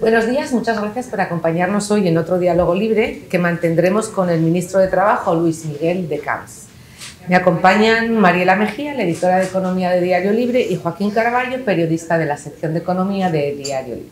Buenos días, muchas gracias por acompañarnos hoy en otro diálogo libre que mantendremos con el ministro de Trabajo, Luis Miguel de Camps. Me acompañan Mariela Mejía, la editora de Economía de Diario Libre, y Joaquín Carballo, periodista de la sección de Economía de Diario Libre.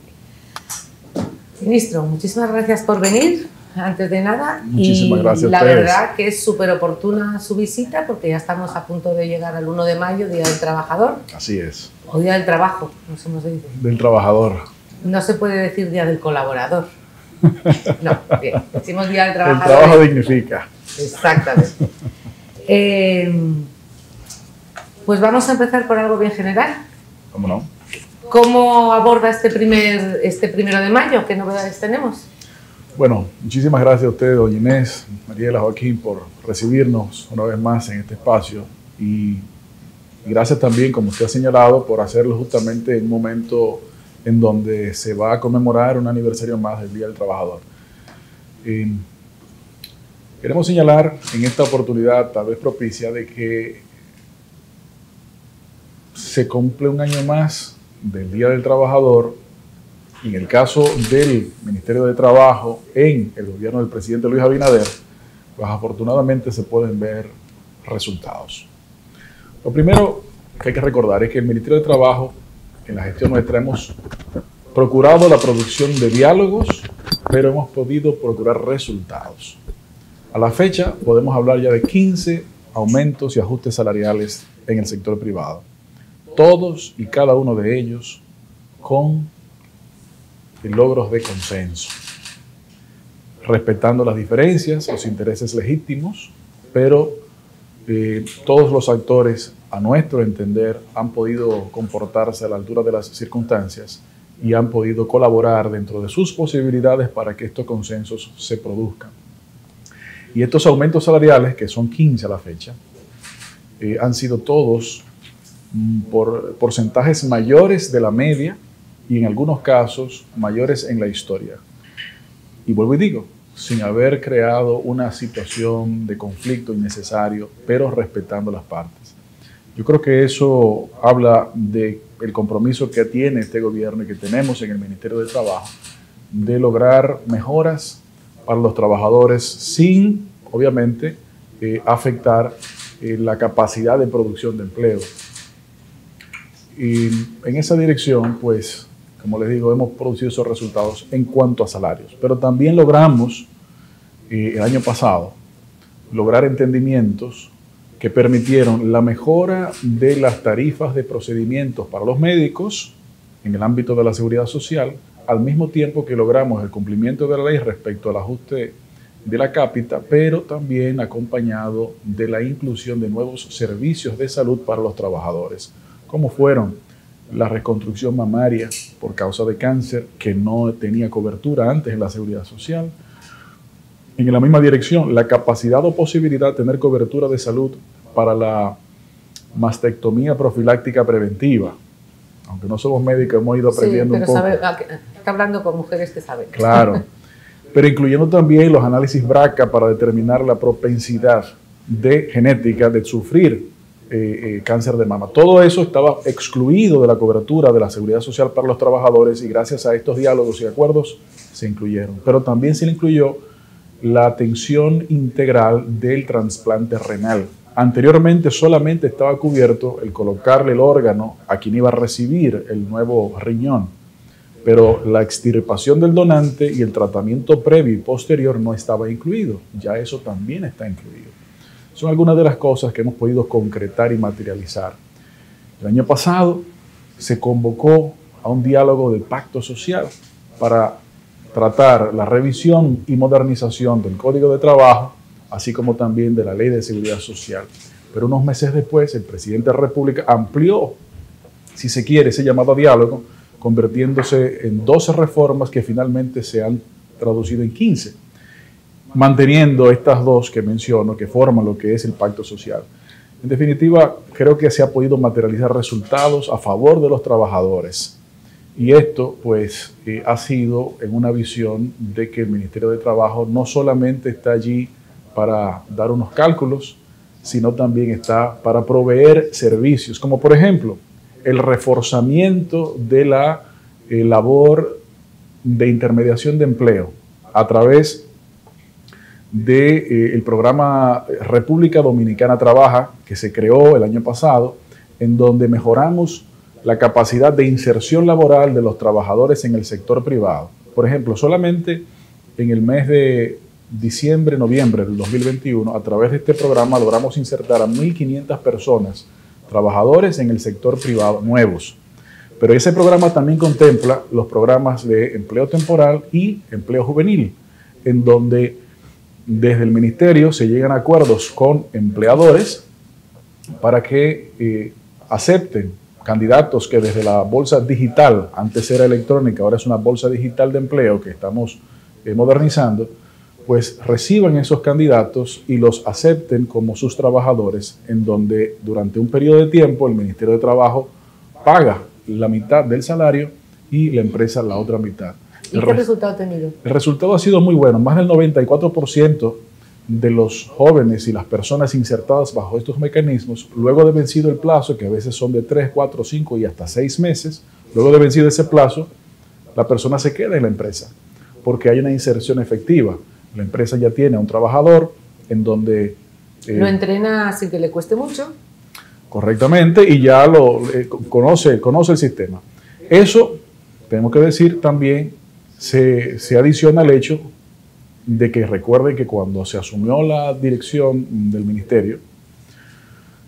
Ministro, muchísimas gracias por venir, antes de nada. Muchísimas gracias a a ustedes. La ustedes. verdad que es súper oportuna su visita porque ya estamos a punto de llegar al 1 de mayo, Día del Trabajador. Así es. O Día del Trabajo, nos hemos dicho. Del trabajador. No se puede decir Día del Colaborador. No, bien, decimos Día del Trabajador. El trabajo dignifica. Exactamente. Pues vamos a empezar por algo bien general. ¿Cómo no? ¿Cómo aborda este 1 de mayo? ¿Qué novedades tenemos? Bueno, muchísimas gracias a ustedes, doña Inés, Mariela, Joaquín, por recibirnos una vez más en este espacio. Y gracias también, como usted ha señalado, por hacerlo justamente en un momento en donde se va a conmemorar un aniversario más del Día del Trabajador. Queremos señalar en esta oportunidad, tal vez propicia, de que se cumple un año más del Día del Trabajador. Y en el caso del Ministerio de Trabajo, en el gobierno del presidente Luis Abinader, pues afortunadamente se pueden ver resultados. Lo primero que hay que recordar es que el Ministerio de Trabajo, en la gestión nuestra, hemos procurado la producción de diálogos, pero hemos podido procurar resultados. A la fecha podemos hablar ya de 15 aumentos y ajustes salariales en el sector privado. Todos y cada uno de ellos con logros de consenso, respetando las diferencias, los intereses legítimos, pero todos los actores, a nuestro entender, han podido comportarse a la altura de las circunstancias y han podido colaborar dentro de sus posibilidades para que estos consensos se produzcan. Y estos aumentos salariales, que son 15 a la fecha, han sido todos por porcentajes mayores de la media y en algunos casos mayores en la historia. Y vuelvo y digo, sin haber creado una situación de conflicto innecesario, pero respetando las partes. Yo creo que eso habla del compromiso que tiene este gobierno y que tenemos en el Ministerio de Trabajo de lograr mejoras para los trabajadores sin, obviamente, afectar la capacidad de producción de empleo. Y en esa dirección, pues, como les digo, hemos producido esos resultados en cuanto a salarios. Pero también logramos, el año pasado, lograr entendimientos que permitieron la mejora de las tarifas de procedimientos para los médicos en el ámbito de la seguridad social, al mismo tiempo que logramos el cumplimiento de la ley respecto al ajuste de la cápita, pero también acompañado de la inclusión de nuevos servicios de salud para los trabajadores, como fueron la reconstrucción mamaria por causa de cáncer, que no tenía cobertura antes en la seguridad social. En la misma dirección, la capacidad o posibilidad de tener cobertura de salud para la mastectomía profiláctica preventiva. Aunque no somos médicos, hemos ido aprendiendo un poco. Está hablando con mujeres que saben. Claro, pero incluyendo también los análisis BRCA para determinar la propensidad de genética de sufrir cáncer de mama. Todo eso estaba excluido de la cobertura de la seguridad social para los trabajadores y gracias a estos diálogos y acuerdos se incluyeron. Pero también se le incluyó la atención integral del trasplante renal. Anteriormente solamente estaba cubierto el colocarle el órgano a quien iba a recibir el nuevo riñón, pero la extirpación del donante y el tratamiento previo y posterior no estaba incluido. Ya eso también está incluido. Son algunas de las cosas que hemos podido concretar y materializar. El año pasado se convocó a un diálogo de pacto social para tratar la revisión y modernización del Código de Trabajo, así como también de la Ley de Seguridad Social. Pero unos meses después, el presidente de la República amplió, si se quiere, ese llamado a diálogo, convirtiéndose en 12 reformas que finalmente se han traducido en 15. Manteniendo estas dos que menciono, que forman lo que es el pacto social. En definitiva, creo que se ha podido materializar resultados a favor de los trabajadores. Y esto, pues, ha sido en una visión de que el Ministerio de Trabajo no solamente está allí para dar unos cálculos, sino también está para proveer servicios, como por ejemplo, el reforzamiento de la labor de intermediación de empleo a través del programa República Dominicana Trabaja, que se creó el año pasado, en donde mejoramos la capacidad de inserción laboral de los trabajadores en el sector privado. Por ejemplo, solamente en el mes de diciembre, noviembre del 2021, a través de este programa logramos insertar a 1.500 personas, trabajadores en el sector privado nuevos. Pero ese programa también contempla los programas de empleo temporal y empleo juvenil, en donde desde el ministerio se llegan a acuerdos con empleadores para que acepten candidatos que desde la bolsa digital, antes era electrónica, ahora es una bolsa digital de empleo que estamos modernizando, pues reciban esos candidatos y los acepten como sus trabajadores, en donde durante un periodo de tiempo el Ministerio de Trabajo paga la mitad del salario y la empresa la otra mitad. ¿Y qué resultado ha tenido? El resultado ha sido muy bueno. Más del 94% de los jóvenes y las personas insertadas bajo estos mecanismos, luego de vencido el plazo, que a veces son de 3, 4, 5 y hasta 6 meses, luego de vencido ese plazo, la persona se queda en la empresa porque hay una inserción efectiva. La empresa ya tiene a un trabajador en donde... lo entrena sin que le cueste mucho. Correctamente, y ya conoce el sistema. Eso, tenemos que decir también, se adiciona al hecho de que recuerden que cuando se asumió la dirección del ministerio,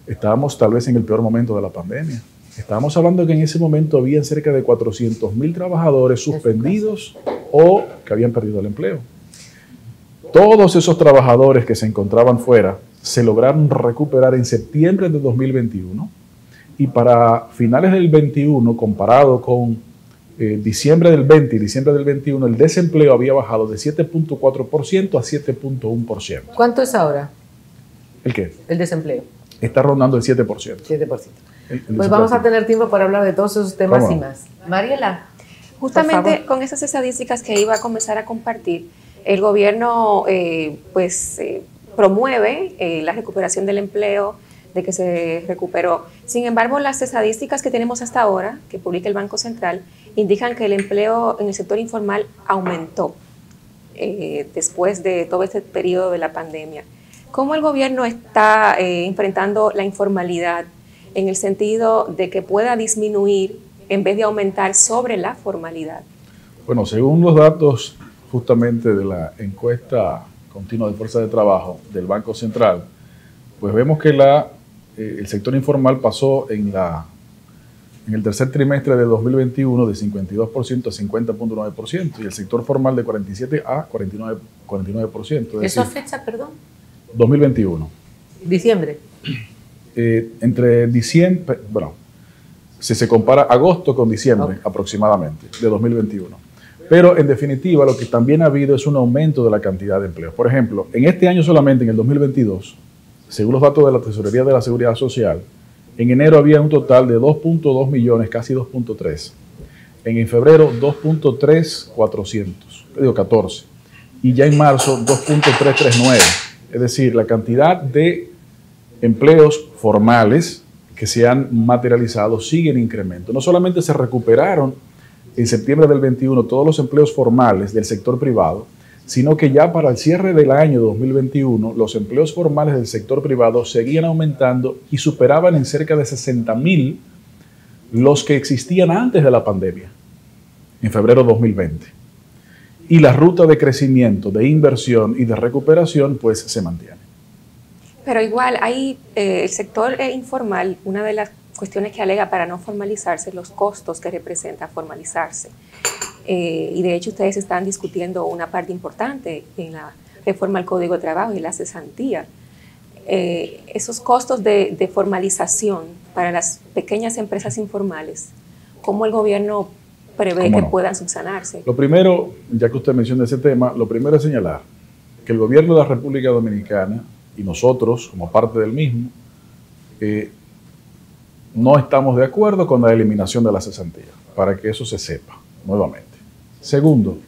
estábamos tal vez en el peor momento de la pandemia. Estábamos hablando que en ese momento había cerca de 400.000 trabajadores suspendidos o que habían perdido el empleo. Todos esos trabajadores que se encontraban fuera se lograron recuperar en septiembre de 2021 y para finales del 21, comparado con diciembre del 20 y diciembre del 21, el desempleo había bajado de 7.4% a 7.1%. ¿Cuánto es ahora? ¿El qué? El desempleo. Está rondando el 7%. 7%. Pues vamos a tener tiempo para hablar de todos esos temas y más. Mariela. Justamente con esas estadísticas que iba a comenzar a compartir, el gobierno promueve la recuperación del empleo, de que se recuperó. Sin embargo, las estadísticas que tenemos hasta ahora, que publica el Banco Central, indican que el empleo en el sector informal aumentó después de todo este periodo de la pandemia. ¿Cómo el gobierno está enfrentando la informalidad en el sentido de que pueda disminuir en vez de aumentar sobre la formalidad? Bueno, según los datos justamente de la encuesta continua de fuerza de trabajo del Banco Central, pues vemos que el sector informal pasó en el tercer trimestre de 2021 de 52% a 50.9% y el sector formal de 47% a 49%. ¿Eso fecha, perdón? 2021. Diciembre. Entre diciembre, bueno, si se compara agosto con diciembre aproximadamente de 2021. Pero en definitiva lo que también ha habido es un aumento de la cantidad de empleos. Por ejemplo, en este año solamente, en el 2022, según los datos de la Tesorería de la Seguridad Social, en enero había un total de 2.2 millones, casi 2.3. En febrero 2.3414. Y ya en marzo 2.339. Es decir, la cantidad de empleos formales que se han materializado sigue en incremento. No solamente se recuperaron en septiembre del 21 todos los empleos formales del sector privado, sino que ya para el cierre del año 2021 los empleos formales del sector privado seguían aumentando y superaban en cerca de 60.000 los que existían antes de la pandemia, en febrero de 2020. Y la ruta de crecimiento, de inversión y de recuperación pues se mantiene. Pero igual hay el sector informal, una de las cuestiones que alega para no formalizarse, los costos que representa formalizarse. Y de hecho ustedes están discutiendo una parte importante en la reforma al Código de Trabajo y la cesantía. Esos costos de formalización para las pequeñas empresas informales, ¿cómo el gobierno prevé que puedan subsanarse? Lo primero, ya que usted menciona ese tema, lo primero es señalar que el gobierno de la República Dominicana y nosotros, como parte del mismo, no estamos de acuerdo con la eliminación de la cesantía, para que eso se sepa nuevamente. Segundo,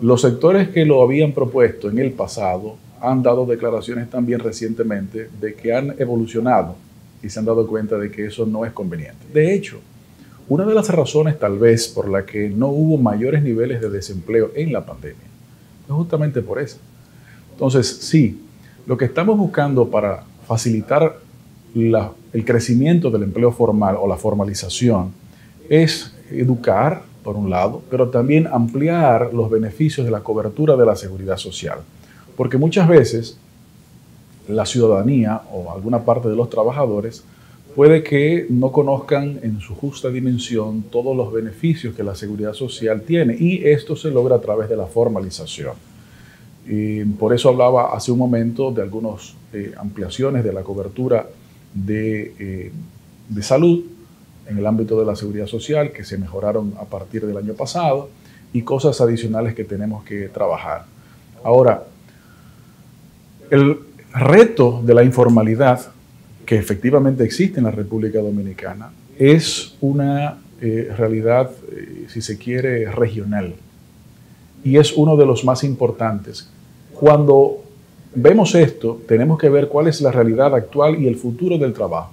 los sectores que lo habían propuesto en el pasado han dado declaraciones también recientemente de que han evolucionado y se han dado cuenta de que eso no es conveniente. De hecho, Una de las razones tal vez por la que no hubo mayores niveles de desempleo en la pandemia es justamente por eso. Entonces, sí, lo que estamos buscando para facilitar el crecimiento del empleo formal o la formalización es educar, por un lado, pero también ampliar los beneficios de la cobertura de la seguridad social. Porque muchas veces la ciudadanía o alguna parte de los trabajadores puede que no conozcan en su justa dimensión todos los beneficios que la seguridad social tiene, y esto se logra a través de la formalización. Y por eso hablaba hace un momento de algunas ampliaciones de la cobertura de salud en el ámbito de la seguridad social que se mejoraron a partir del año pasado, y cosas adicionales que tenemos que trabajar. Ahora, el reto de la informalidad que efectivamente existe en la República Dominicana es una realidad, si se quiere, regional, y es uno de los más importantes. Cuando vemos esto, tenemos que ver cuál es la realidad actual y el futuro del trabajo.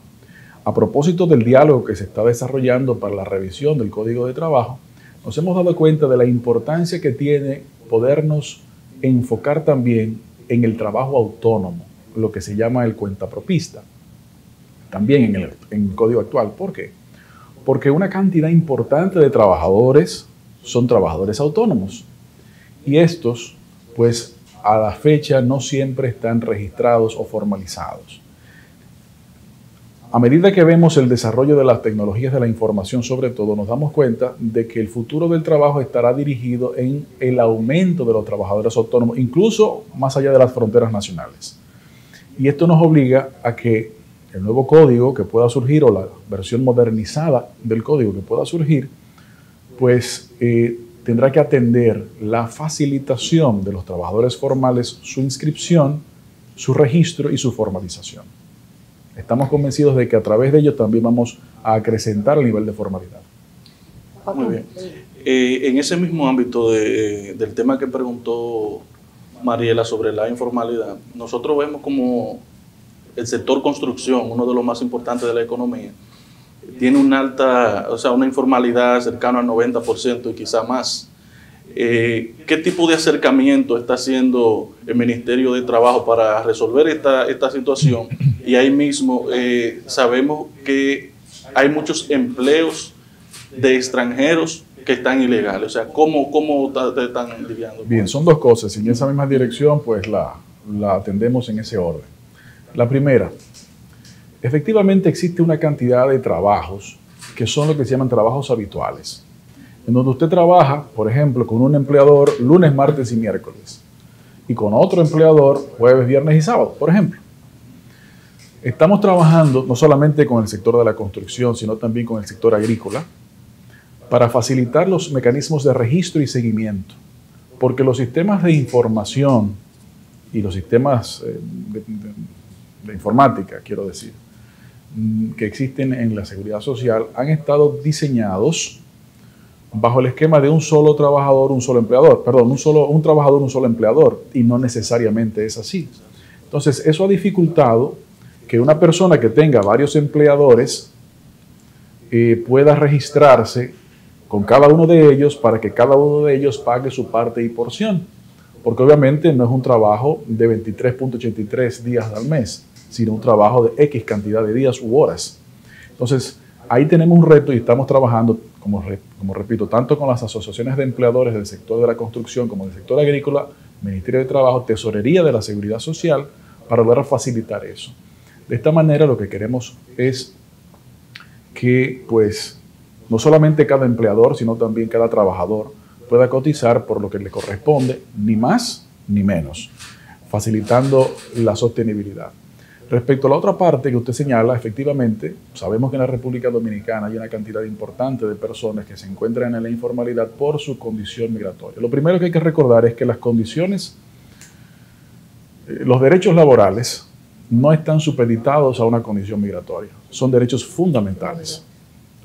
A propósito del diálogo que se está desarrollando para la revisión del Código de Trabajo, nos hemos dado cuenta de la importancia que tiene podernos enfocar también en el trabajo autónomo, lo que se llama el cuentapropista, también en el Código actual. ¿Por qué? Porque una cantidad importante de trabajadores son trabajadores autónomos, y estos, pues, a la fecha no siempre están registrados o formalizados. A medida que vemos el desarrollo de las tecnologías de la información, sobre todo, nos damos cuenta de que el futuro del trabajo estará dirigido en el aumento de los trabajadores autónomos, incluso más allá de las fronteras nacionales. Y esto nos obliga a que el nuevo código que pueda surgir, o la versión modernizada del código que pueda surgir, pues tendrá que atender la facilitación de los trabajadores formales, su inscripción, su registro y su formalización. Estamos convencidos de que a través de ello también vamos a acrecentar el nivel de formalidad. Muy bien. En ese mismo ámbito del tema que preguntó Mariela sobre la informalidad, nosotros vemos como el sector construcción, uno de los más importantes de la economía, tiene una informalidad cercana al 90% y quizá más. ¿Qué tipo de acercamiento está haciendo el Ministerio de Trabajo para resolver esta situación? Y ahí mismo sabemos que hay muchos empleos de extranjeros que están ilegales. O sea, ¿cómo están lidiando? Bien, son dos cosas. Y en esa misma dirección, pues la atendemos en ese orden. La primera, efectivamente existe una cantidad de trabajos que son lo que se llaman trabajos habituales, en donde usted trabaja, por ejemplo, con un empleador lunes, martes y miércoles, y con otro empleador jueves, viernes y sábado, por ejemplo. Estamos trabajando no solamente con el sector de la construcción, sino también con el sector agrícola, para facilitar los mecanismos de registro y seguimiento, porque los sistemas de información y los sistemas de informática, quiero decir, que existen en la seguridad social, han estado diseñados bajo el esquema de un solo trabajador, un solo empleador, perdón, un trabajador, un solo empleador, y no necesariamente es así. Entonces, eso ha dificultado que una persona que tenga varios empleadores pueda registrarse con cada uno de ellos para que cada uno de ellos pague su parte y porción, porque obviamente no es un trabajo de 23.83 días al mes, sino un trabajo de X cantidad de días u horas. Entonces, ahí tenemos un reto y estamos trabajando, como repito, tanto con las asociaciones de empleadores del sector de la construcción como del sector agrícola, Ministerio de Trabajo, Tesorería de la Seguridad Social, para lograr facilitar eso. De esta manera lo que queremos es que, pues, no solamente cada empleador, sino también cada trabajador pueda cotizar por lo que le corresponde, ni más ni menos, facilitando la sostenibilidad. Respecto a la otra parte que usted señala, efectivamente, sabemos que en la República Dominicana hay una cantidad importante de personas que se encuentran en la informalidad por su condición migratoria. Lo primero que hay que recordar es que las condiciones, los derechos laborales no están supeditados a una condición migratoria, son derechos fundamentales.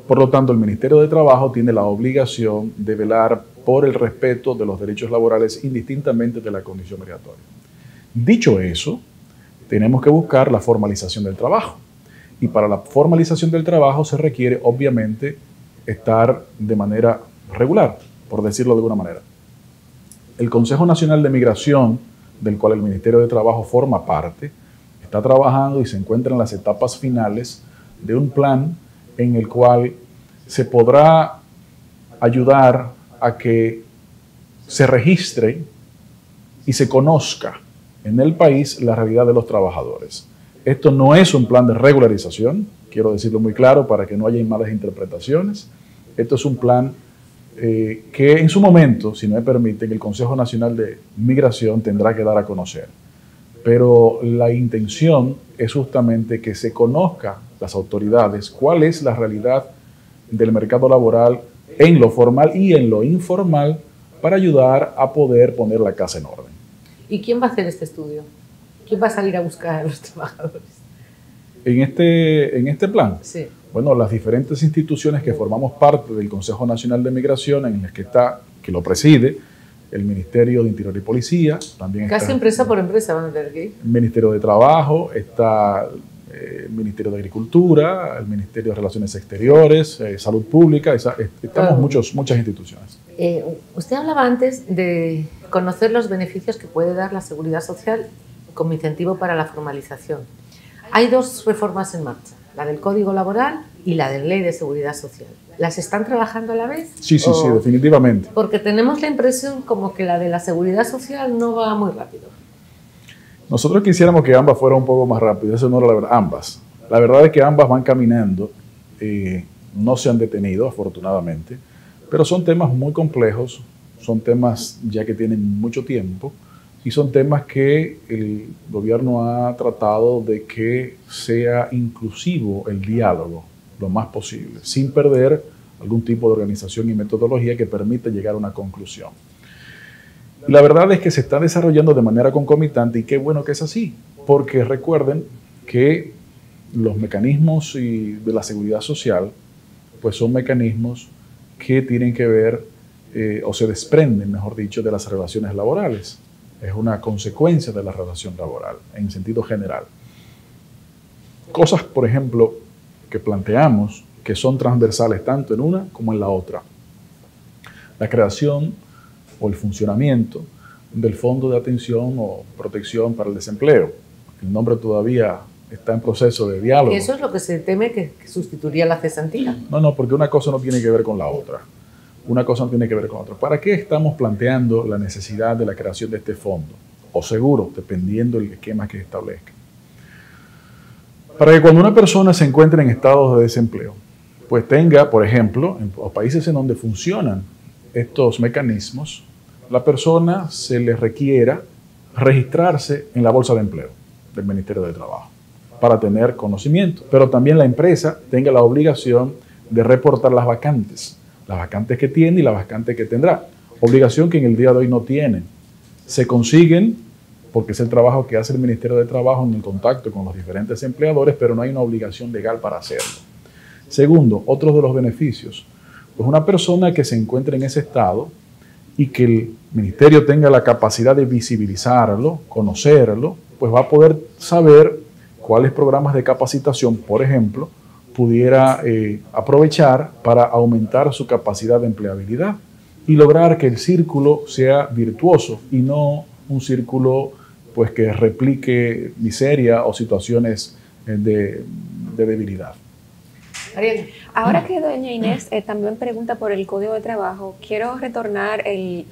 Por lo tanto, el Ministerio de Trabajo tiene la obligación de velar por el respeto de los derechos laborales indistintamente de la condición migratoria. Dicho eso, tenemos que buscar la formalización del trabajo. Y para la formalización del trabajo se requiere, obviamente, estar de manera regular, por decirlo de alguna manera. El Consejo Nacional de Migración, del cual el Ministerio de Trabajo forma parte, está trabajando y se encuentra en las etapas finales de un plan en el cual se podrá ayudar a que se registre y se conozca en el país la realidad de los trabajadores. Esto no es un plan de regularización, quiero decirlo muy claro para que no haya malas interpretaciones. Esto es un plan que en su momento, si no me permiten, el Consejo Nacional de Migración tendrá que dar a conocer. Pero la intención es justamente que se conozca las autoridades cuál es la realidad del mercado laboral en lo formal y en lo informal para ayudar a poder poner la casa en orden. ¿Y quién va a hacer este estudio? ¿Quién va a salir a buscar a los trabajadores? En este plan, Sí. bueno, las diferentes instituciones que formamos parte del Consejo Nacional de Migración, en las que lo preside el Ministerio de Interior y Policía, también Casi está empresa por empresa van a tener que ir. el Ministerio de Trabajo, está el Ministerio de Agricultura, el Ministerio de Relaciones Exteriores, Salud Pública, estamos muchas instituciones. Usted hablaba antes de conocer los beneficios que puede dar la Seguridad Social como incentivo para la formalización. Hay dos reformas en marcha, la del Código Laboral y la de Ley de Seguridad Social. ¿Las están trabajando a la vez? Sí, definitivamente. Porque tenemos la impresión como que la de la Seguridad Social no va muy rápido. Nosotros quisiéramos que ambas fueran un poco más rápidas, eso no era la verdad, ambas. La verdad es que ambas van caminando, no se han detenido afortunadamente, pero son temas muy complejos, son temas ya que tienen mucho tiempo y son temas que el gobierno ha tratado de que sea inclusivo el diálogo lo más posible, sin perder algún tipo de organización y metodología que permita llegar a una conclusión. La verdad es que se está desarrollando de manera concomitante y qué bueno que es así, porque recuerden que los mecanismos de la seguridad social pues son mecanismos que tienen que ver o se desprenden, mejor dicho, de las relaciones laborales. Es una consecuencia de la relación laboral en sentido general. Cosas, por ejemplo, que planteamos que son transversales tanto en una como en la otra. La creación o el funcionamiento del Fondo de Atención o Protección para el Desempleo. El nombre todavía está en proceso de diálogo. ¿Y eso es lo que se teme que sustituiría la cesantía? No, porque una cosa no tiene que ver con la otra. Una cosa no tiene que ver con otra. ¿Para qué estamos planteando la necesidad de la creación de este fondo? O seguro, dependiendo del esquema que establezca. Para que cuando una persona se encuentre en estados de desempleo, pues tenga, por ejemplo, en los países en donde funcionan estos mecanismos, la persona se le requiera registrarse en la bolsa de empleo del Ministerio de Trabajo para tener conocimiento, pero también la empresa tenga la obligación de reportar las vacantes que tiene y las vacantes que tendrá, obligación que en el día de hoy no tienen. Se consiguen porque es el trabajo que hace el Ministerio de Trabajo en el contacto con los diferentes empleadores, pero no hay una obligación legal para hacerlo. Segundo, otro de los beneficios, pues una persona que se encuentre en ese estado y que el ministerio tenga la capacidad de visibilizarlo, conocerlo, pues va a poder saber cuáles programas de capacitación, por ejemplo, pudiera aprovechar para aumentar su capacidad de empleabilidad y lograr que el círculo sea virtuoso y no un círculo pues, que replique miseria o situaciones de debilidad. Ariel, ahora que doña Inés también pregunta por el Código de Trabajo, quiero retornar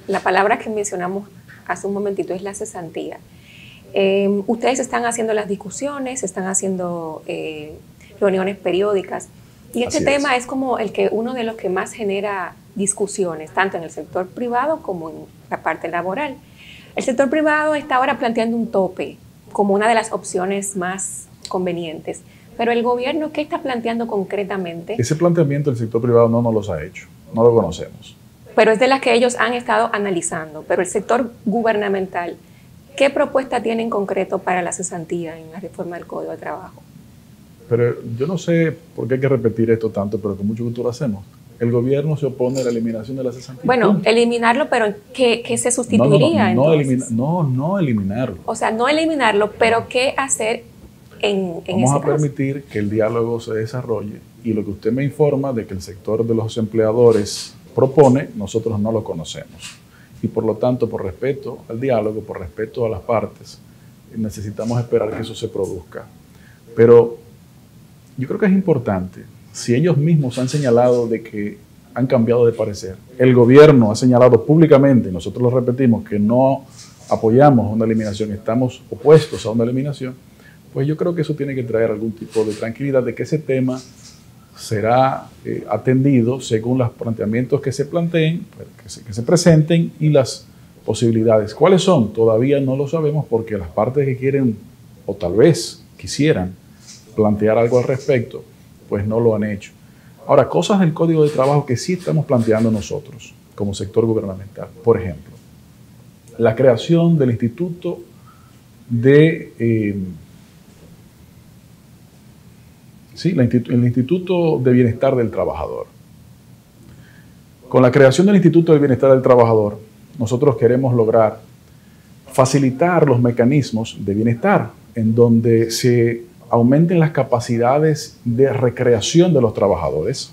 la palabra que mencionamos hace un momentito, es la cesantía. Ustedes están haciendo las discusiones, están haciendo reuniones periódicas, y este tema es como uno de los que más genera discusiones, tanto en el sector privado como en la parte laboral. El sector privado está ahora planteando un tope como una de las opciones más convenientes. Pero el gobierno, ¿qué está planteando concretamente? Ese planteamiento el sector privado no nos lo ha hecho, no lo conocemos. Pero es de las que ellos han estado analizando. Pero el sector gubernamental, ¿qué propuesta tiene en concreto para la cesantía en la reforma del Código de Trabajo? Pero yo no sé por qué hay que repetir esto tanto, pero con mucho gusto lo hacemos. El gobierno se opone a la eliminación de la cesantía. Bueno, eliminarlo, pero ¿qué se sustituiría? No eliminarlo. O sea, no eliminarlo, pero ¿qué hacer Vamos a permitir que el diálogo se desarrolle, y lo que usted me informa de que el sector de los empleadores propone, nosotros no lo conocemos. Y por lo tanto, por respeto al diálogo, por respeto a las partes, necesitamos esperar que eso se produzca. Pero yo creo que es importante, si ellos mismos han señalado de que han cambiado de parecer, el gobierno ha señalado públicamente, y nosotros lo repetimos, que no apoyamos una eliminación, estamos opuestos a una eliminación, pues yo creo que eso tiene que traer algún tipo de tranquilidad de que ese tema será atendido según los planteamientos que se planteen, que se presenten, y las posibilidades. ¿Cuáles son? Todavía no lo sabemos, porque las partes que quieren, o tal vez quisieran, plantear algo al respecto, pues no lo han hecho. Ahora, cosas del Código de Trabajo que sí estamos planteando nosotros como sector gubernamental. Por ejemplo, la creación del Instituto de el Instituto de Bienestar del Trabajador. Con la creación del Instituto de Bienestar del Trabajador, nosotros queremos lograr facilitar los mecanismos de bienestar, en donde se aumenten las capacidades de recreación de los trabajadores,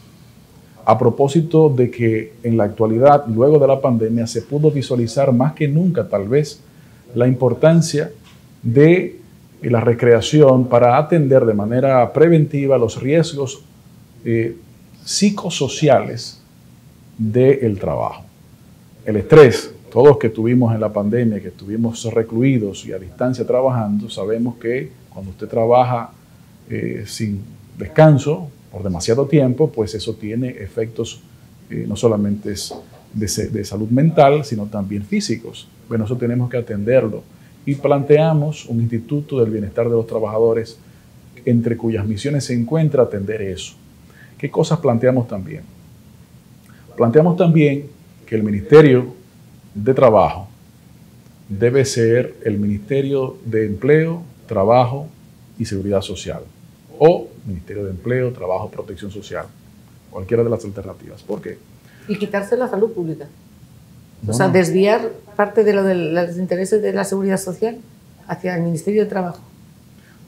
a propósito de que en la actualidad, luego de la pandemia, se pudo visualizar más que nunca, tal vez, la importancia de la recreación para atender de manera preventiva los riesgos psicosociales del trabajo. El estrés, todos que estuvimos en la pandemia, que estuvimos recluidos y a distancia trabajando, sabemos que cuando usted trabaja sin descanso por demasiado tiempo, pues eso tiene efectos no solamente de salud mental, sino también físicos. Bueno, eso tenemos que atenderlo. Y planteamos un Instituto del Bienestar de los Trabajadores, entre cuyas misiones se encuentra atender eso. ¿Qué cosas planteamos también? Planteamos también que el Ministerio de Trabajo debe ser el Ministerio de Empleo, Trabajo y Seguridad Social, o Ministerio de Empleo, Trabajo, Protección Social, cualquiera de las alternativas. ¿Por qué? Y quitarse la salud pública. O sea, desviar parte de los intereses de la seguridad social hacia el Ministerio de Trabajo.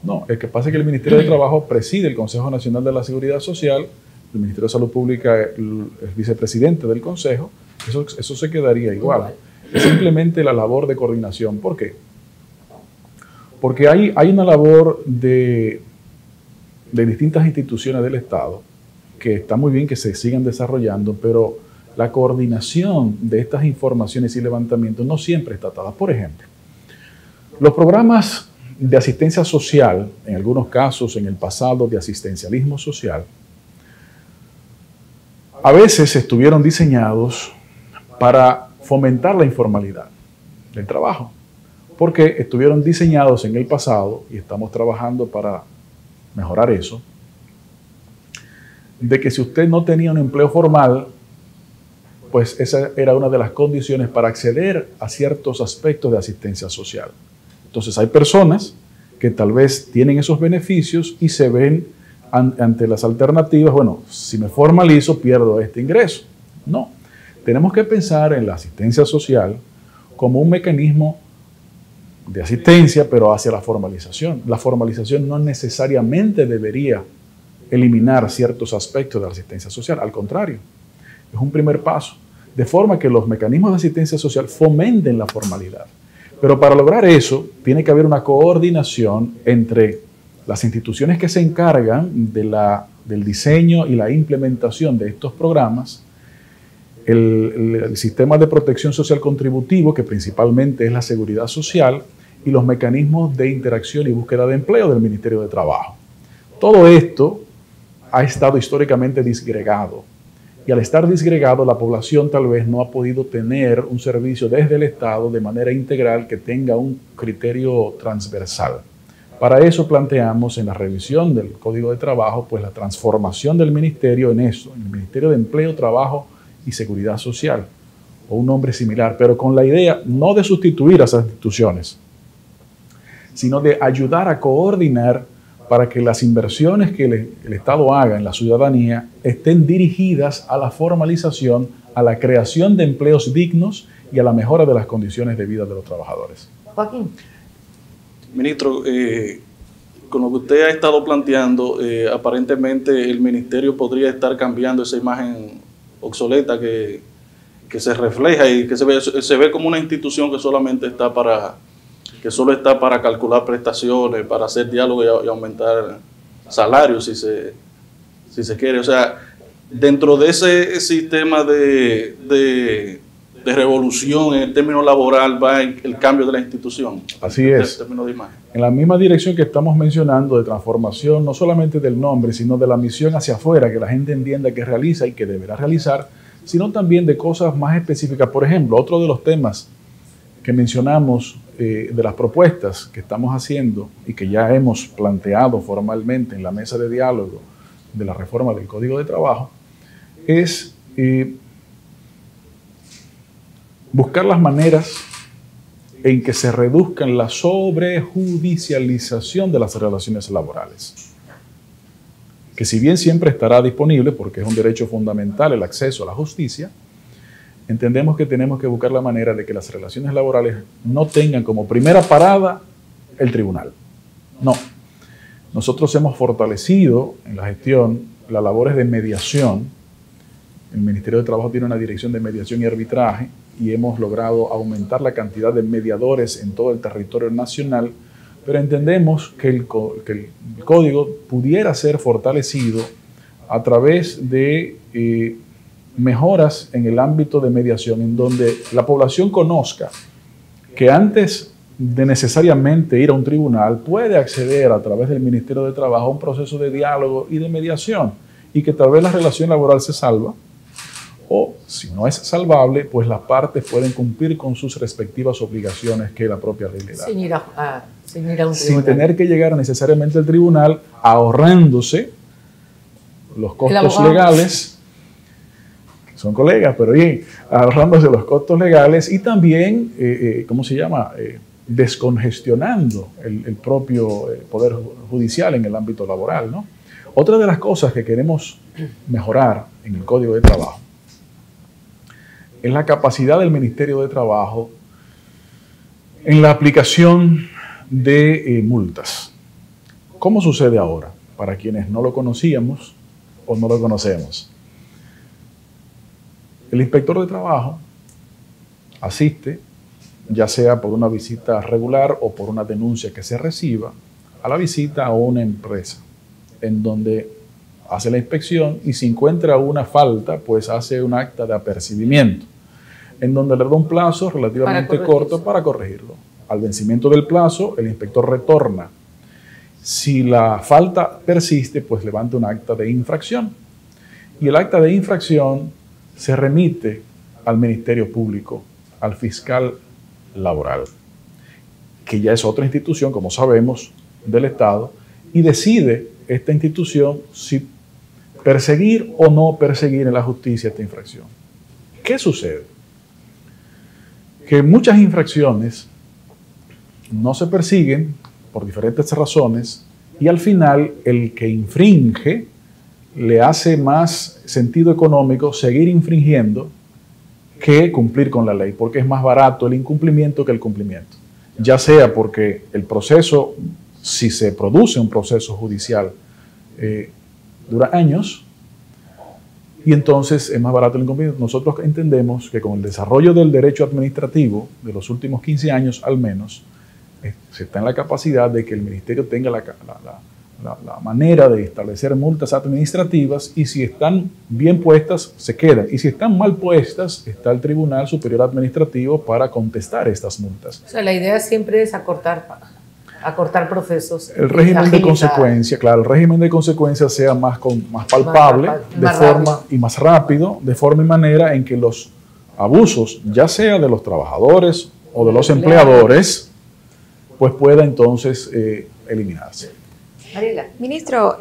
No, el que pasa es que el Ministerio de Trabajo preside el Consejo Nacional de la Seguridad Social, el Ministerio de Salud Pública es vicepresidente del Consejo, eso se quedaría igual. Es simplemente la labor de coordinación. ¿Por qué? Porque hay una labor de distintas instituciones del Estado que está muy bien que se sigan desarrollando, pero la coordinación de estas informaciones y levantamientos no siempre está atada. Por ejemplo, los programas de asistencia social, en algunos casos en el pasado de asistencialismo social, a veces estuvieron diseñados para fomentar la informalidad del trabajo, porque estuvieron diseñados en el pasado, y estamos trabajando para mejorar eso, de que si usted no tenía un empleo formal, pues esa era una de las condiciones para acceder a ciertos aspectos de asistencia social. Entonces hay personas que tal vez tienen esos beneficios y se ven ante las alternativas, bueno, si me formalizo pierdo este ingreso. No, tenemos que pensar en la asistencia social como un mecanismo de asistencia, pero hacia la formalización. La formalización no necesariamente debería eliminar ciertos aspectos de la asistencia social, al contrario, es un primer paso, de forma que los mecanismos de asistencia social fomenten la formalidad. Pero para lograr eso, tiene que haber una coordinación entre las instituciones que se encargan del diseño y la implementación de estos programas, el sistema de protección social contributivo, que principalmente es la seguridad social, y los mecanismos de interacción y búsqueda de empleo del Ministerio de Trabajo. Todo esto ha estado históricamente disgregado, y al estar disgregado, la población tal vez no ha podido tener un servicio desde el Estado de manera integral que tenga un criterio transversal. Para eso planteamos en la revisión del Código de Trabajo, pues la transformación del ministerio en eso, en el Ministerio de Empleo, Trabajo y Seguridad Social, o un nombre similar, pero con la idea no de sustituir a esas instituciones, sino de ayudar a coordinar para que las inversiones que el Estado haga en la ciudadanía estén dirigidas a la formalización, a la creación de empleos dignos y a la mejora de las condiciones de vida de los trabajadores. Joaquín. Ministro, con lo que usted ha estado planteando, aparentemente el ministerio podría estar cambiando esa imagen obsoleta que se refleja y que se ve como una institución que solamente está solo está para calcular prestaciones, para hacer diálogo y aumentar salarios si se quiere. O sea, dentro de ese sistema de revolución en el término laboral va el cambio de la institución. Así es. En la misma dirección que estamos mencionando de transformación, no solamente del nombre, sino de la misión hacia afuera, que la gente entienda que realiza y que deberá realizar, sino también de cosas más específicas. Por ejemplo, otro de los temas que mencionamos de las propuestas que estamos haciendo y que ya hemos planteado formalmente en la mesa de diálogo de la reforma del Código de Trabajo es buscar las maneras en que se reduzcan la sobrejudicialización de las relaciones laborales. Que si bien siempre estará disponible, porque es un derecho fundamental el acceso a la justicia, entendemos que tenemos que buscar la manera de que las relaciones laborales no tengan como primera parada el tribunal. No. Nosotros hemos fortalecido en la gestión las labores de mediación. El Ministerio de Trabajo tiene una dirección de mediación y arbitraje y hemos logrado aumentar la cantidad de mediadores en todo el territorio nacional, pero entendemos que el código pudiera ser fortalecido a través de mejoras en el ámbito de mediación, en donde la población conozca que antes de necesariamente ir a un tribunal puede acceder a través del Ministerio de Trabajo a un proceso de diálogo y de mediación, y que tal vez la relación laboral se salva, o si no es salvable, pues las partes pueden cumplir con sus respectivas obligaciones que la propia ley le da. Sin tener que llegar necesariamente al tribunal, ahorrándose los costos legales, que son colegas, pero bien, ahorrándose los costos legales y también, descongestionando el propio Poder Judicial en el ámbito laboral, ¿no? Otra de las cosas que queremos mejorar en el Código de Trabajo es la capacidad del Ministerio de Trabajo en la aplicación de multas. ¿Cómo sucede ahora? Para quienes no lo conocíamos o no lo conocemos. El inspector de trabajo asiste, ya sea por una visita regular o por una denuncia que se reciba, a la visita a una empresa, en donde hace la inspección y si encuentra una falta, pues hace un acta de apercibimiento, en donde le da un plazo relativamente corto para corregirlo. Al vencimiento del plazo, el inspector retorna. Si la falta persiste, pues levanta un acta de infracción. Y el acta de infracción se remite al Ministerio Público, al fiscal laboral, que ya es otra institución, como sabemos, del Estado, y decide esta institución si perseguir o no perseguir en la justicia esta infracción. ¿Qué sucede? Que muchas infracciones no se persiguen por diferentes razones y al final el que infringe le hace más sentido económico seguir infringiendo que cumplir con la ley, porque es más barato el incumplimiento que el cumplimiento. Ya sea porque el proceso, si se produce un proceso judicial, dura años, y entonces es más barato el incumplimiento. Nosotros entendemos que con el desarrollo del derecho administrativo de los últimos 15 años al menos, se está en la capacidad de que el ministerio tenga la manera de establecer multas administrativas y si están bien puestas, se quedan. Y si están mal puestas, está el Tribunal Superior Administrativo para contestar estas multas. O sea, la idea siempre es acortar procesos. El régimen de consecuencia, claro, el régimen de consecuencia sea más palpable y más rápido, de forma y manera en que los abusos, ya sea de los trabajadores o de los empleadores, pues pueda entonces eliminarse. Mariela. Ministro,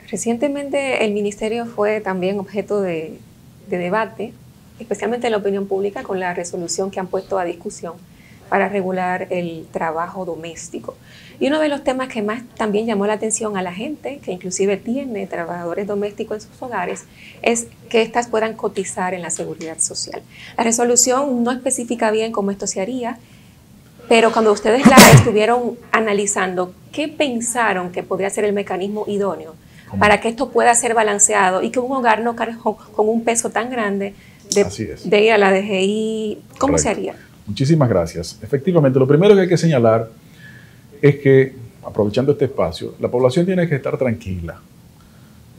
recientemente el ministerio fue también objeto de debate, especialmente en la opinión pública, con la resolución que han puesto a discusión para regular el trabajo doméstico. Y uno de los temas que más también llamó la atención a la gente, que inclusive tiene trabajadores domésticos en sus hogares, es que éstas puedan cotizar en la seguridad social. La resolución no especifica bien cómo esto se haría, Pero cuando ustedes la estuvieron analizando, ¿qué pensaron que podría ser el mecanismo idóneo para que esto pueda ser balanceado y que un hogar no cargue con un peso tan grande de ir a la DGI? ¿Cómo Correcto. se haría? Muchísimas gracias. Efectivamente, lo primero que hay que señalar es que, aprovechando este espacio, la población tiene que estar tranquila,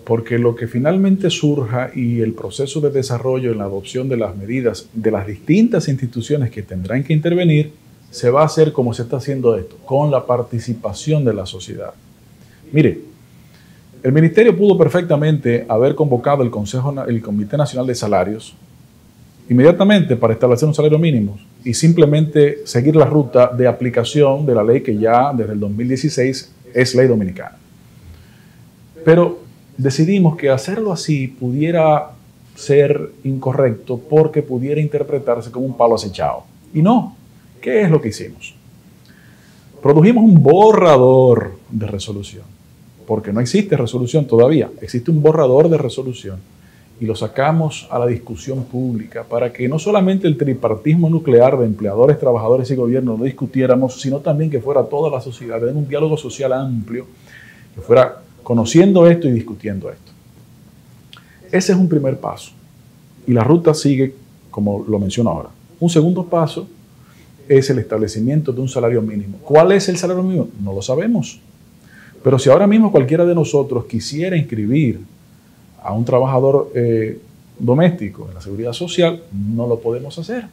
porque lo que finalmente surja y el proceso de desarrollo en la adopción de las medidas de las distintas instituciones que tendrán que intervenir, se va a hacer como se está haciendo esto, con la participación de la sociedad. Mire, el Ministerio pudo perfectamente haber convocado el Comité Nacional de Salarios inmediatamente para establecer un salario mínimo y simplemente seguir la ruta de aplicación de la ley que ya desde el 2016 es ley dominicana. Pero decidimos que hacerlo así pudiera ser incorrecto porque pudiera interpretarse como un palo acechado. Y no, ¿qué es lo que hicimos? Produjimos un borrador de resolución, porque no existe resolución todavía, existe un borrador de resolución y lo sacamos a la discusión pública para que no solamente el tripartismo nuclear de empleadores, trabajadores y gobierno lo discutiéramos, sino también que fuera toda la sociedad en un diálogo social amplio, que fuera conociendo esto y discutiendo esto. Ese es un primer paso y la ruta sigue como lo menciono ahora. Un segundo paso es el establecimiento de un salario mínimo. ¿Cuál es el salario mínimo? No lo sabemos. Pero si ahora mismo cualquiera de nosotros quisiera inscribir a un trabajador doméstico en la seguridad social, no lo podemos hacer.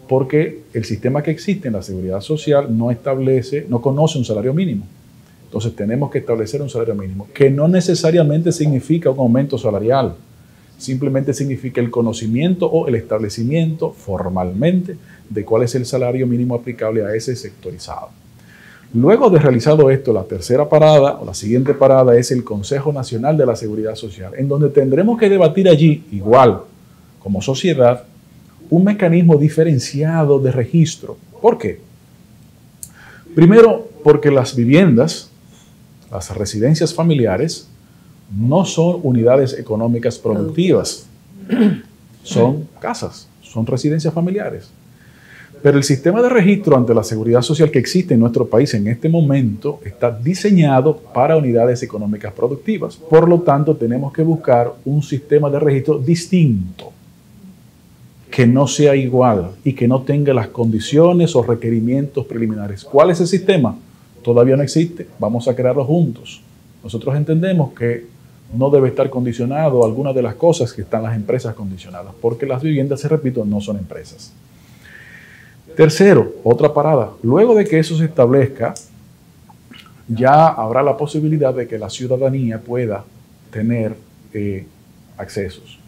Porque el sistema que existe en la seguridad social no conoce un salario mínimo. Entonces tenemos que establecer un salario mínimo, que no necesariamente significa un aumento salarial. Simplemente significa el conocimiento o el establecimiento formalmente de cuál es el salario mínimo aplicable a ese sectorizado. Luego de realizado esto, la tercera parada o la siguiente parada es el Consejo Nacional de la Seguridad Social, en donde tendremos que debatir allí, igual como sociedad, un mecanismo diferenciado de registro. ¿Por qué? Primero, porque las viviendas, las residencias familiares, no son unidades económicas productivas, son casas, son residencias familiares. Pero el sistema de registro ante la seguridad social que existe en nuestro país en este momento está diseñado para unidades económicas productivas. Por lo tanto, tenemos que buscar un sistema de registro distinto, que no sea igual y que no tenga las condiciones o requerimientos preliminares. ¿Cuál es el sistema? Todavía no existe, vamos a crearlo juntos. Nosotros entendemos que no debe estar condicionado a alguna de las cosas que están las empresas condicionadas, porque las viviendas, se repito, no son empresas. Tercero, otra parada. Luego de que eso se establezca, ya habrá la posibilidad de que la ciudadanía pueda tener accesos.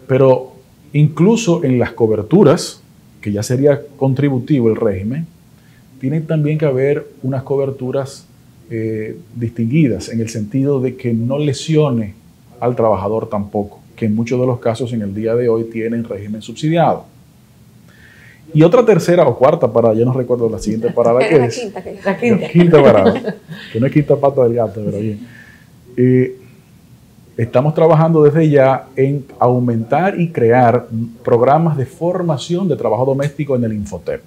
Pero incluso en las coberturas, que ya sería contributivo el régimen, tienen también que haber unas coberturas distinguidas, en el sentido de que no lesione al trabajador tampoco, que en muchos de los casos en el día de hoy tienen régimen subsidiado. Y otra tercera o cuarta parada, yo no recuerdo la siguiente parada que es. La quinta. Quinta parada, que no es quinta pata del gato, pero bien. Estamos trabajando desde ya en aumentar y crear programas de formación de trabajo doméstico en el Infotep,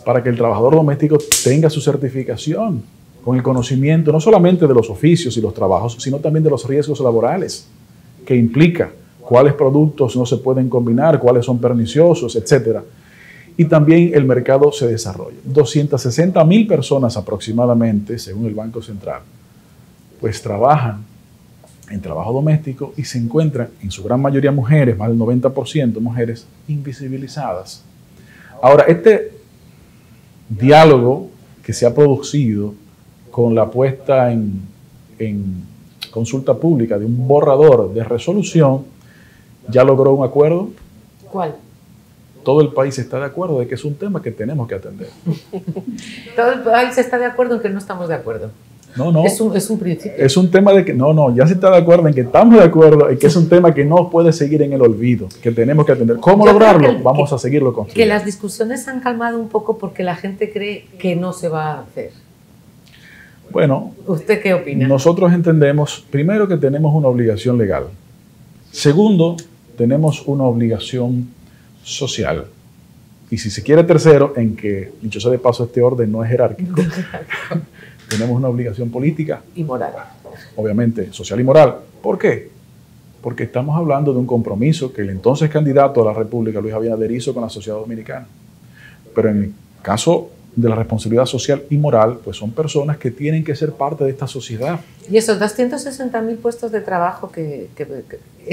para que el trabajador doméstico tenga su certificación con el conocimiento no solamente de los oficios y los trabajos, sino también de los riesgos laborales que implica, cuáles productos no se pueden combinar, cuáles son perniciosos, etcétera. Y también el mercado se desarrolla. 260.000 personas aproximadamente, según el Banco Central, pues trabajan en trabajo doméstico y se encuentran, en su gran mayoría mujeres, más del 90% mujeres, invisibilizadas. Ahora, este diálogo que se ha producido con la puesta en consulta pública de un borrador de resolución, ya logró un acuerdo. ¿Cuál? Todo el país está de acuerdo de que es un tema que tenemos que atender. Todo el país está de acuerdo en que no estamos de acuerdo. No. Es un principio. Es un tema de que, ya se está de acuerdo en que estamos de acuerdo en que es un tema que no puede seguir en el olvido, que tenemos que atender. ¿Cómo lograrlo? Vamos a seguirlo construyendo. Que las discusiones se han calmado un poco porque la gente cree que no se va a hacer. Bueno, ¿usted qué opina? Nosotros entendemos, primero, que tenemos una obligación legal. Segundo, tenemos una obligación social. Y si se quiere tercero, en que, dicho sea de paso, este orden no es jerárquico. Tenemos una obligación política. Y moral. Obviamente, social y moral. ¿Por qué? Porque estamos hablando de un compromiso que el entonces candidato a la República, Luis Abinader, hizo con la sociedad dominicana. Pero en el caso de la responsabilidad social y moral, pues son personas que tienen que ser parte de esta sociedad. ¿Y esos 260.000 puestos de trabajo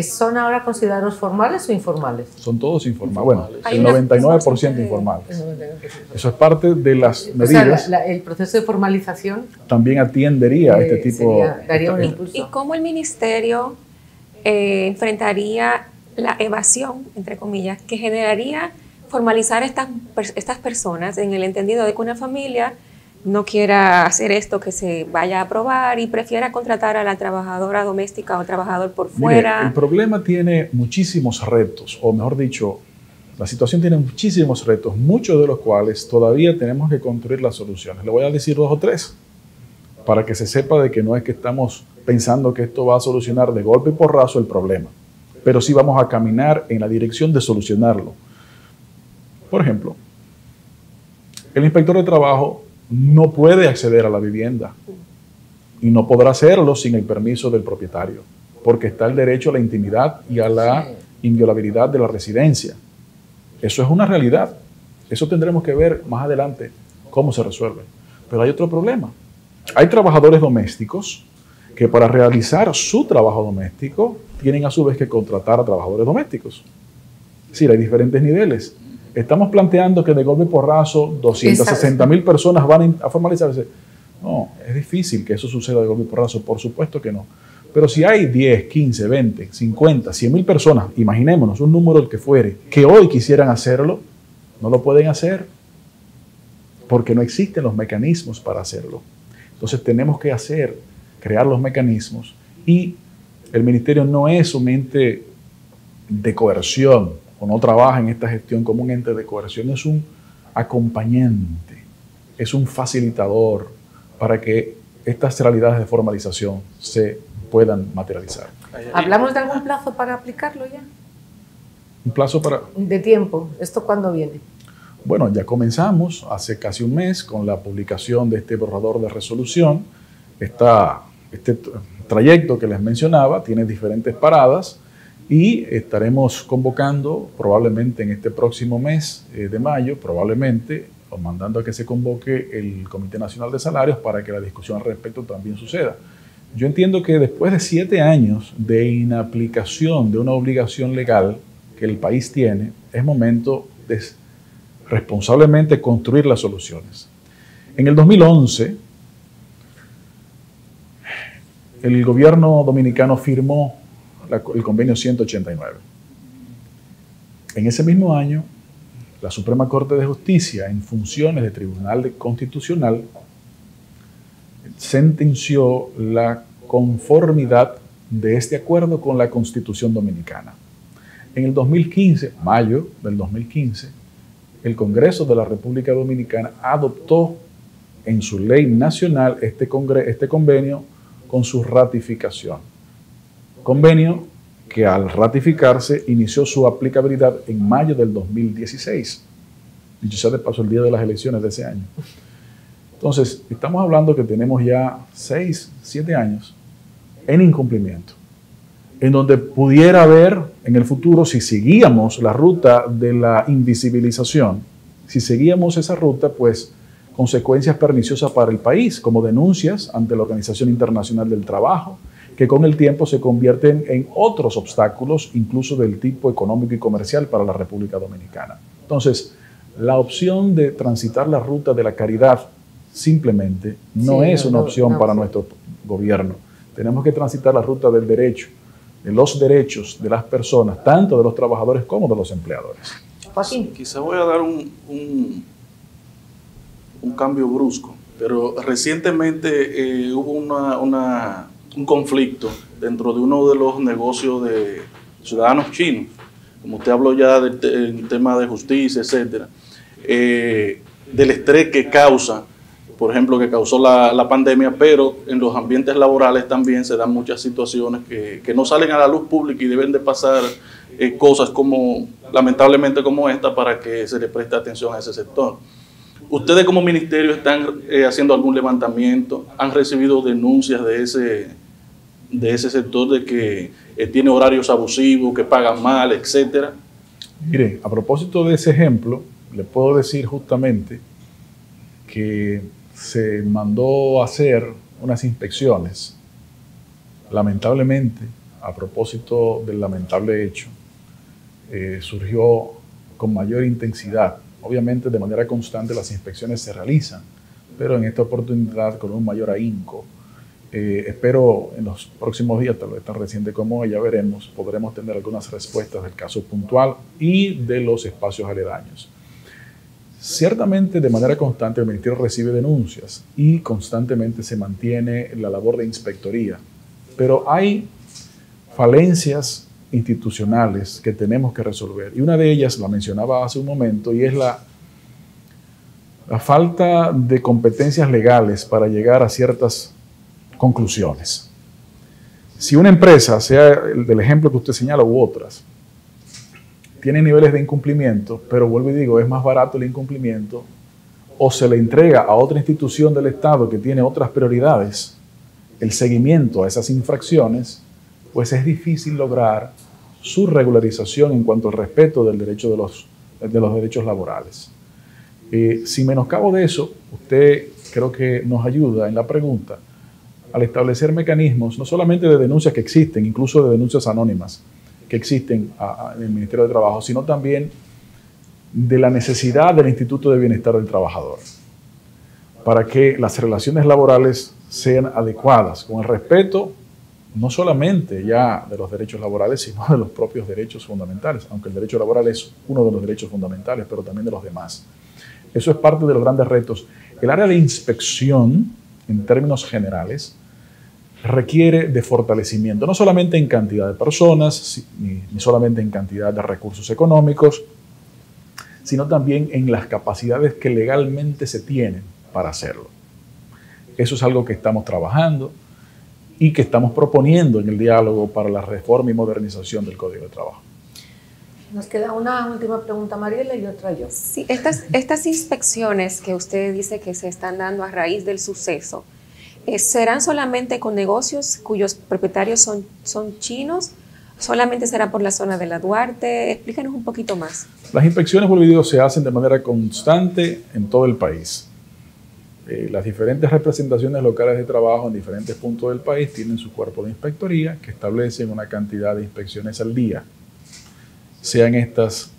son ahora considerados formales o informales? Son todos informales. Bueno, Hay el 99% informales. Eso es parte de las medidas. O sea, el proceso de formalización también atiendería a este tipo. Daría un impulso. ¿Y cómo el ministerio enfrentaría la evasión, entre comillas, que generaría formalizar estas personas en el entendido de que una familia no quiera hacer esto que se vaya a aprobar y prefiera contratar a la trabajadora doméstica o trabajador por fuera? Mire, el problema tiene muchísimos retos, o mejor dicho, la situación tiene muchísimos retos, muchos de los cuales todavía tenemos que construir las soluciones. Le voy a decir 2 o 3, para que se sepa de que no es que estamos pensando que esto va a solucionar de golpe y porrazo el problema, pero sí vamos a caminar en la dirección de solucionarlo. Por ejemplo, el inspector de trabajo no puede acceder a la vivienda y no podrá hacerlo sin el permiso del propietario, porque está el derecho a la intimidad y a la inviolabilidad de la residencia. Eso es una realidad. Eso tendremos que ver más adelante cómo se resuelve. Pero hay otro problema. Hay trabajadores domésticos que para realizar su trabajo doméstico tienen a su vez que contratar a trabajadores domésticos. Es decir, hay diferentes niveles. Estamos planteando que de golpe y porrazo 260.000 personas van a formalizarse. No, es difícil que eso suceda de golpe y porrazo, por supuesto que no. Pero si hay 10, 15, 20, 50, 100.000 personas, imaginémonos un número el que fuere, que hoy quisieran hacerlo, no lo pueden hacer porque no existen los mecanismos para hacerlo. Entonces tenemos que crear los mecanismos, y el ministerio no es un ente de coerción, o no trabaja en esta gestión como un ente de coerción, es un acompañante, es un facilitador para que estas realidades de formalización se puedan materializar. ¿Hablamos de algún plazo para aplicarlo ya? ¿Un plazo para...? De tiempo. ¿Esto cuándo viene? Bueno, ya comenzamos hace casi un mes con la publicación de este borrador de resolución. Este trayecto que les mencionaba tiene diferentes paradas, y estaremos convocando probablemente en este próximo mes de mayo, probablemente, o mandando a que se convoque el Comité Nacional de Salarios para que la discusión al respecto también suceda. Yo entiendo que después de 7 años de inaplicación de una obligación legal que el país tiene, es momento de responsablemente construir las soluciones. En el 2011, el gobierno dominicano firmó el convenio 189. En ese mismo año, la Suprema Corte de Justicia, en funciones de Tribunal Constitucional, sentenció la conformidad de este acuerdo con la Constitución Dominicana. En el 2015, mayo del 2015, el Congreso de la República Dominicana adoptó en su ley nacional este convenio con su ratificación. Convenio que al ratificarse inició su aplicabilidad en mayo del 2016. Dicho sea de paso, el día de las elecciones de ese año. Entonces, estamos hablando que tenemos ya 6, 7 años en incumplimiento, en donde pudiera haber en el futuro, si seguíamos la ruta de la invisibilización, si seguíamos esa ruta, pues consecuencias perniciosas para el país, como denuncias ante la Organización Internacional del Trabajo, que con el tiempo se convierten en otros obstáculos, incluso del tipo económico y comercial para la República Dominicana. Entonces, la opción de transitar la ruta de la caridad simplemente no es una opción para nuestro gobierno. Tenemos que transitar la ruta del derecho, de los derechos de las personas, tanto de los trabajadores como de los empleadores. Joaquín. Quizá voy a dar un cambio brusco, pero recientemente hubo un conflicto dentro de uno de los negocios de ciudadanos chinos, como usted habló ya del tema de justicia, etcétera, del estrés que causa, por ejemplo, que causó la pandemia, pero en los ambientes laborales también se dan muchas situaciones que no salen a la luz pública y deben de pasar cosas como, lamentablemente como esta, para que se le preste atención a ese sector. ¿Ustedes como ministerio están haciendo algún levantamiento? ¿Han recibido denuncias de ese sector de que tiene horarios abusivos, que pagan mal, etcétera? Mire, a propósito de ese ejemplo, le puedo decir justamente que se mandó a hacer unas inspecciones. Lamentablemente, a propósito del lamentable hecho, surgió con mayor intensidad. Obviamente, de manera constante las inspecciones se realizan, pero en esta oportunidad con un mayor ahínco. Espero en los próximos días, tal vez tan reciente como hoy, ya veremos, podremos tener algunas respuestas del caso puntual y de los espacios aledaños. Ciertamente, de manera constante, el Ministerio recibe denuncias y constantemente se mantiene la labor de inspectoría, pero hay falencias institucionales que tenemos que resolver, y una de ellas la mencionaba hace un momento, y es la falta de competencias legales para llegar a ciertas conclusiones. Si una empresa, sea el del ejemplo que usted señala u otras, tiene niveles de incumplimiento, pero vuelvo y digo, es más barato el incumplimiento, o se le entrega a otra institución del Estado que tiene otras prioridades el seguimiento a esas infracciones, pues es difícil lograr su regularización en cuanto al respeto del derecho de los derechos laborales. Sin menoscabo de eso, usted creo que nos ayuda en la pregunta al establecer mecanismos, no solamente de denuncias que existen, incluso de denuncias anónimas que existen en el Ministerio de Trabajo, sino también de la necesidad del Instituto de Bienestar del Trabajador, para que las relaciones laborales sean adecuadas, con el respeto no solamente ya de los derechos laborales, sino de los propios derechos fundamentales, aunque el derecho laboral es uno de los derechos fundamentales, pero también de los demás. Eso es parte de los grandes retos. El área de inspección, en términos generales, requiere de fortalecimiento, no solamente en cantidad de personas, ni solamente en cantidad de recursos económicos, sino también en las capacidades que legalmente se tienen para hacerlo. Eso es algo que estamos trabajando y que estamos proponiendo en el diálogo para la reforma y modernización del Código de Trabajo. Nos queda una última pregunta, Mariela, y otra yo. Sí, estas inspecciones que usted dice que se están dando a raíz del suceso, ¿serán solamente con negocios cuyos propietarios son chinos? ¿Solamente será por la zona de la Duarte? Explícanos un poquito más. Las inspecciones, vuelvo y digo, se hacen de manera constante en todo el país. Las diferentes representaciones locales de trabajo en diferentes puntos del país tienen su cuerpo de inspectoría que establecen una cantidad de inspecciones al día, sean estas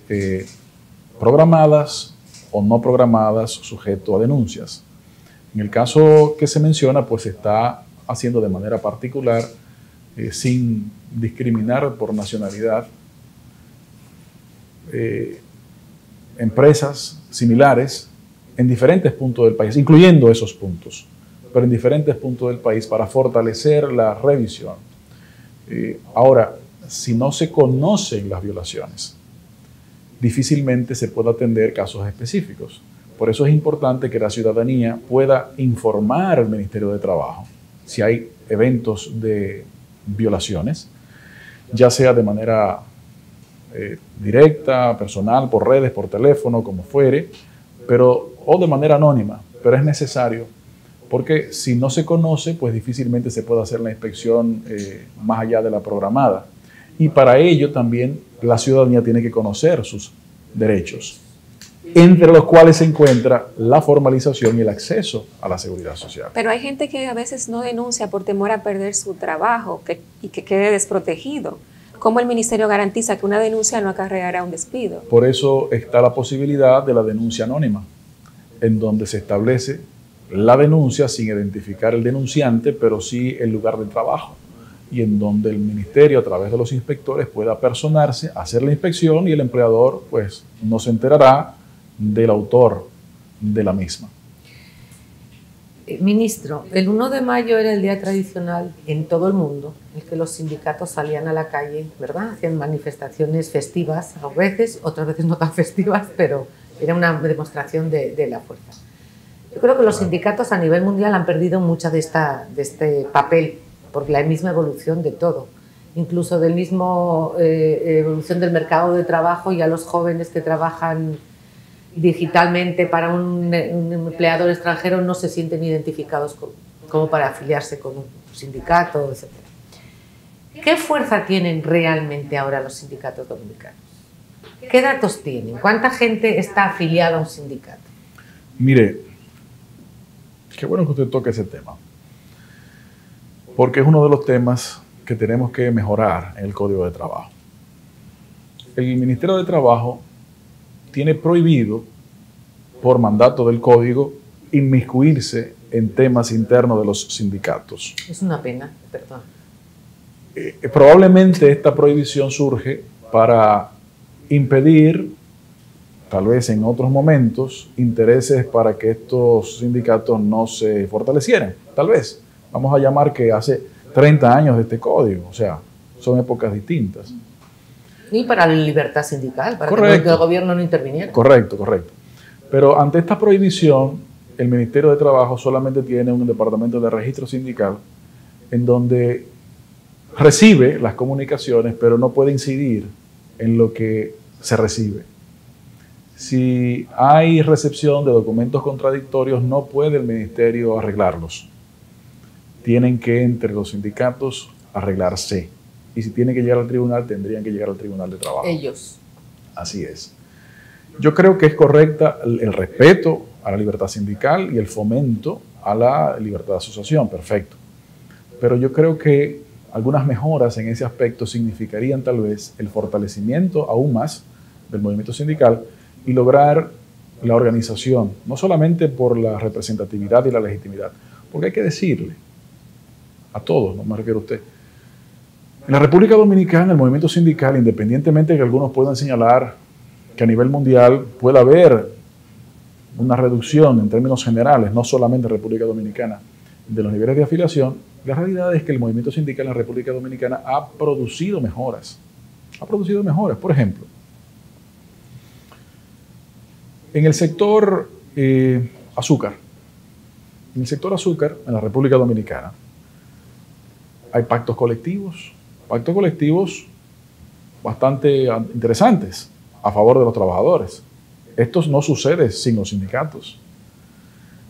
programadas o no programadas, sujeto a denuncias. En el caso que se menciona, pues se está haciendo de manera particular, sin discriminar por nacionalidad, empresas similares en diferentes puntos del país, incluyendo esos puntos, pero en diferentes puntos del país para fortalecer la revisión. Ahora, si no se conocen las violaciones, difícilmente se puede atender casos específicos. Por eso es importante que la ciudadanía pueda informar al Ministerio de Trabajo si hay eventos de violaciones, ya sea de manera directa, personal, por redes, por teléfono, como fuere, o de manera anónima, pero es necesario, porque si no se conoce, pues difícilmente se puede hacer la inspección más allá de la programada. Y para ello también la ciudadanía tiene que conocer sus derechos, entre los cuales se encuentra la formalización y el acceso a la seguridad social. Pero hay gente que a veces no denuncia por temor a perder su trabajo y que quede desprotegido. ¿Cómo el ministerio garantiza que una denuncia no acarreará un despido? Por eso está la posibilidad de la denuncia anónima, en donde se establece la denuncia sin identificar el denunciante, pero sí el lugar de trabajo, y en donde el ministerio, a través de los inspectores, pueda personarse, hacer la inspección, y el empleador pues no se enterará del autor de la misma. Ministro, el 1 de mayo era el día tradicional en todo el mundo, en el que los sindicatos salían a la calle, ¿verdad? Hacían manifestaciones festivas, a veces, otras veces no tan festivas, pero era una demostración de la fuerza. Yo creo que los sindicatos a nivel mundial han perdido mucha de este papel, por la misma evolución de todo. incluso del mismo evolución del mercado de trabajo, y a los jóvenes que trabajan digitalmente para un empleador extranjero no se sienten identificados como para afiliarse con un sindicato, etc. ¿Qué fuerza tienen realmente ahora los sindicatos dominicanos? ¿Qué datos tienen? ¿Cuánta gente está afiliada a un sindicato? Mire, qué bueno que usted toque ese tema, porque es uno de los temas que tenemos que mejorar en el Código de Trabajo. El Ministerio de Trabajo tiene prohibido, por mandato del Código, inmiscuirse en temas internos de los sindicatos. Es una pena, perdón. Probablemente esta prohibición surge para impedir, tal vez en otros momentos, intereses para que estos sindicatos no se fortalecieran. Tal vez. Vamos a llamar que hace 30 años de este código, o sea, son épocas distintas. Y para la libertad sindical, para correcto, que el gobierno no interviniera. Correcto, correcto. Pero ante esta prohibición, el Ministerio de Trabajo solamente tiene un departamento de registro sindical en donde recibe las comunicaciones, pero no puede incidir en lo que se recibe. Si hay recepción de documentos contradictorios, no puede el Ministerio arreglarlos. Tienen que, entre los sindicatos, arreglarse. Y si tienen que llegar al tribunal, tendrían que llegar al Tribunal de Trabajo. Ellos. Así es. Yo creo que es correcta el respeto a la libertad sindical y el fomento a la libertad de asociación, perfecto. Pero yo creo que algunas mejoras en ese aspecto significarían tal vez el fortalecimiento aún más del movimiento sindical y lograr la organización, no solamente por la representatividad y la legitimidad, porque hay que decirle a todos, no me refiero a usted, en la República Dominicana el movimiento sindical, independientemente de que algunos puedan señalar que a nivel mundial pueda haber una reducción en términos generales, no solamente en República Dominicana, de los niveles de afiliación, la realidad es que el movimiento sindical en la República Dominicana ha producido mejoras. Ha producido mejoras. Por ejemplo, en el sector azúcar, en la República Dominicana, hay pactos colectivos bastante interesantes a favor de los trabajadores. Esto no sucede sin los sindicatos.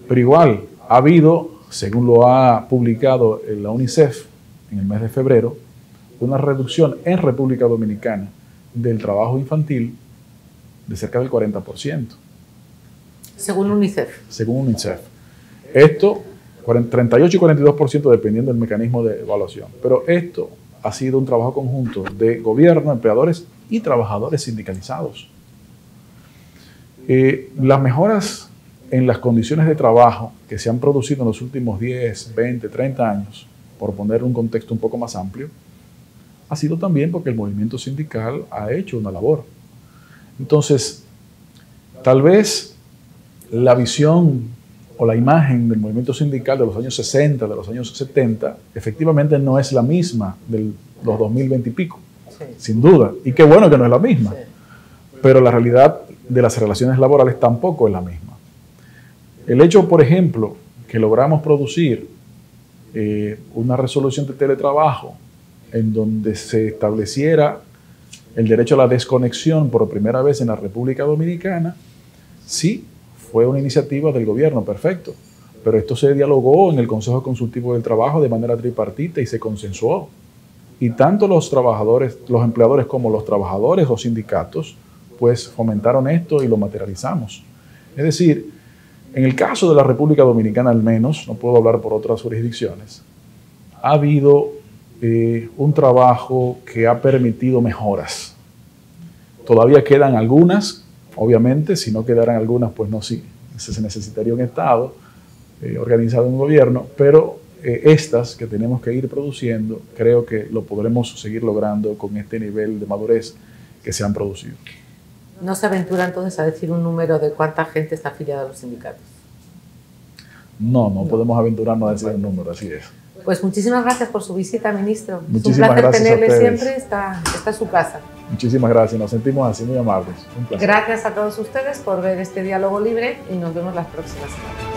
Pero igual, ha habido, según lo ha publicado la UNICEF en el mes de febrero, una reducción en República Dominicana del trabajo infantil de cerca del 40%. Según UNICEF. Según UNICEF. Esto, 38 y 42% dependiendo del mecanismo de evaluación. Pero esto ha sido un trabajo conjunto de gobierno, empleadores y trabajadores sindicalizados. Las mejoras en las condiciones de trabajo que se han producido en los últimos 10, 20, 30 años, por poner un contexto un poco más amplio, ha sido también porque el movimiento sindical ha hecho una labor. Entonces, tal vez la visión o la imagen del movimiento sindical de los años 60, de los años 70, efectivamente no es la misma de los 2020 y pico, sí, sin duda. Y qué bueno que no es la misma. Sí. Pero la realidad de las relaciones laborales tampoco es la misma. El hecho, por ejemplo, que logramos producir una resolución de teletrabajo en donde se estableciera el derecho a la desconexión por primera vez en la República Dominicana, sí, fue una iniciativa del gobierno, perfecto, pero esto se dialogó en el Consejo Consultivo del Trabajo de manera tripartita y se consensuó. Y tanto los trabajadores, los empleadores como los trabajadores o sindicatos, pues fomentaron esto y lo materializamos. Es decir, en el caso de la República Dominicana al menos, no puedo hablar por otras jurisdicciones, ha habido un trabajo que ha permitido mejoras. Todavía quedan algunas, obviamente, si no quedaran algunas, pues no, sí, se necesitaría un Estado organizado en un gobierno, pero estas que tenemos que ir produciendo, creo que lo podremos seguir logrando con este nivel de madurez que se han producido. ¿No se aventura entonces a decir un número de cuánta gente está afiliada a los sindicatos? No podemos aventurarnos a decir un número, así es. Pues muchísimas gracias por su visita, ministro. Muchísimas es un placer gracias tenerle siempre, está en su casa. Muchísimas gracias, nos sentimos así muy amables. Un placer. Gracias a todos ustedes por ver este diálogo libre y nos vemos las próximas semanas.